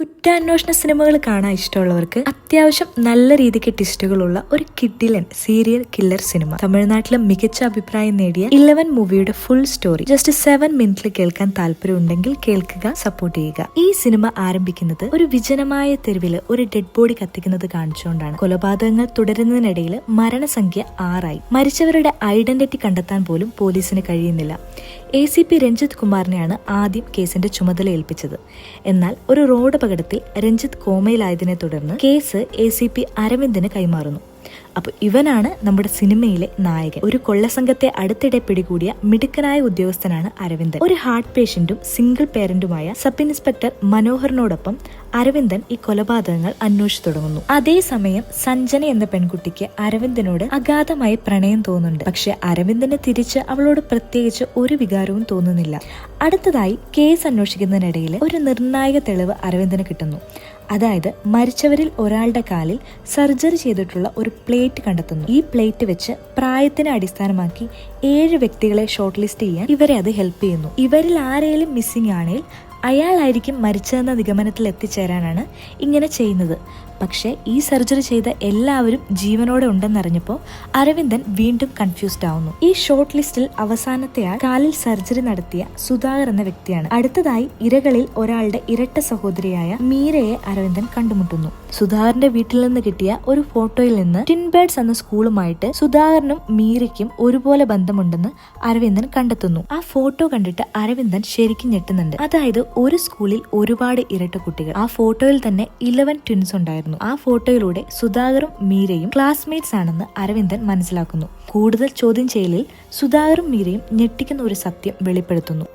കുറ്റാന്വേഷണ സിനിമകൾ കാണാൻ ഇഷ്ടമുള്ളവർക്ക് അത്യാവശ്യം നല്ല രീതിക്ക് ട്വിസ്റ്റുകളുള്ള ഒരു കിഡിലൻ സീരിയൽ കില്ലർ സിനിമ തമിഴ്നാട്ടിലെ മികച്ച അഭിപ്രായം നേടിയ 11 മൂവിയുടെ ഫുൾ സ്റ്റോറി ജസ്റ്റ് 7 മിനിറ്റിൽ കേൾക്കാൻ താല്പര്യമുണ്ടെങ്കിൽ കേൾക്കുക, സപ്പോർട്ട് ചെയ്യുക. ഈ സിനിമ ആരംഭിക്കുന്നത് ഒരു വിജനമായ തെരുവില് ഒരു ഡെഡ് ബോഡി കത്തിക്കുന്നത് കാണിച്ചുകൊണ്ടാണ്. കൊലപാതകങ്ങൾ തുടരുന്നതിനിടയിൽ മരണസംഖ്യ 6 ആയി. മരിച്ചവരുടെ ഐഡന്റിറ്റി കണ്ടെത്താൻ പോലും പോലീസിന് കഴിയുന്നില്ല. ACP രഞ്ജിത്ത് കുമാറിനെയാണ് ആദ്യം കേസിന്റെ ചുമതല ഏൽപ്പിച്ചത്. എന്നാൽ ഒരു റോഡ് അപകടത്തിൽ രഞ്ജിത്ത് കോമയിലായതിനെ തുടർന്ന് കേസ് ACP അരവിന്ദിന് കൈമാറുന്നു. അപ്പൊ ഇവനാണ് നമ്മുടെ സിനിമയിലെ നായകൻ. ഒരു കൊള്ളസംഘത്തെ അടുത്തിടെ പിടികൂടിയ മിടുക്കനായ ഉദ്യോഗസ്ഥനാണ് അരവിന്ദൻ. ഒരു ഹാർട്ട് പേഷ്യന്റും സിംഗിൾ പേരന്റുമായ സബ് ഇൻസ്പെക്ടർ മനോഹറിനോടൊപ്പം അരവിന്ദൻ ഈ കൊലപാതകങ്ങൾ അന്വേഷിച്ചു തുടങ്ങുന്നു. അതേസമയം സഞ്ജന എന്ന പെൺകുട്ടിക്ക് അരവിന്ദനോട് അഗാധമായി പ്രണയം തോന്നുന്നുണ്ട്. പക്ഷെ അരവിന്ദന് തിരിച്ച് അവളോട് പ്രത്യേകിച്ച് ഒരു വികാരവും തോന്നുന്നില്ല. അടുത്തതായി കേസ് അന്വേഷിക്കുന്നതിനിടയിൽ ഒരു നിർണായക തെളിവ് അരവിന്ദന് കിട്ടുന്നു. അതായത് മരിച്ചവരിൽ ഒരാളുടെ കാലിൽ സർജറി ചെയ്തിട്ടുള്ള ഒരു പ്ലേറ്റ് കണ്ടെത്തുന്നു. ഈ പ്ലേറ്റ് വെച്ച് പ്രായത്തിനെ അടിസ്ഥാനമാക്കി 7 വ്യക്തികളെ ഷോർട്ട് ലിസ്റ്റ് ചെയ്യാൻ ഇവരെ അത് ഹെൽപ്പ് ചെയ്യുന്നു. ഇവരിൽ ആരെങ്കിലും മിസ്സിംഗ് ആണെങ്കിൽ അയാളായിരിക്കും മരിച്ചതെന്ന നിഗമനത്തിൽ എത്തിച്ചേരാനാണ് ഇങ്ങനെ ചെയ്യുന്നത്. പക്ഷെ ഈ സർജറി ചെയ്ത എല്ലാവരും ജീവനോടെ ഉണ്ടെന്നറിഞ്ഞപ്പോൾ അരവിന്ദൻ വീണ്ടും കൺഫ്യൂസ്ഡ് ആവുന്നു. ഈ ഷോർട്ട് ലിസ്റ്റിൽ അവസാനത്തെയാൾ കാലിൽ സർജറി നടത്തിയ സുധാകർ എന്ന വ്യക്തിയാണ്. അടുത്തതായി ഇരകളിൽ ഒരാളുടെ ഇരട്ട സഹോദരിയായ മീരയെ അരവിന്ദൻ കണ്ടുമുട്ടുന്നു. സുധാകറിന്റെ വീട്ടിൽ നിന്ന് കിട്ടിയ ഒരു ഫോട്ടോയിൽ നിന്ന് ട്വിൻ ബേർഡ്സ് എന്ന സ്കൂളുമായിട്ട് സുധാകരനും മീരയ്ക്കും ഒരുപോലെ ബന്ധമുണ്ടെന്ന് അരവിന്ദൻ കണ്ടെത്തുന്നു. ആ ഫോട്ടോ കണ്ടിട്ട് അരവിന്ദൻ ശരിക്കും ഞെട്ടുന്നുണ്ട്. അതായത് ഒരു സ്കൂളിൽ ഒരുപാട് ഇരട്ട കുട്ടികൾ. ആ ഫോട്ടോയിൽ തന്നെ 11 ട്വിൻസ് ഉണ്ടായിരുന്നു. ആ ഫോട്ടോയിലൂടെ സുധാകറും മീരയും ക്ലാസ്മേറ്റ്സ് ആണെന്ന് അരവിന്ദൻ മനസ്സിലാക്കുന്നു. കൂടുതൽ ചോദ്യം ചെയ്യലിൽ സുധാകറും മീരയും ഞെട്ടിക്കുന്ന ഒരു സത്യം വെളിപ്പെടുത്തുന്നു.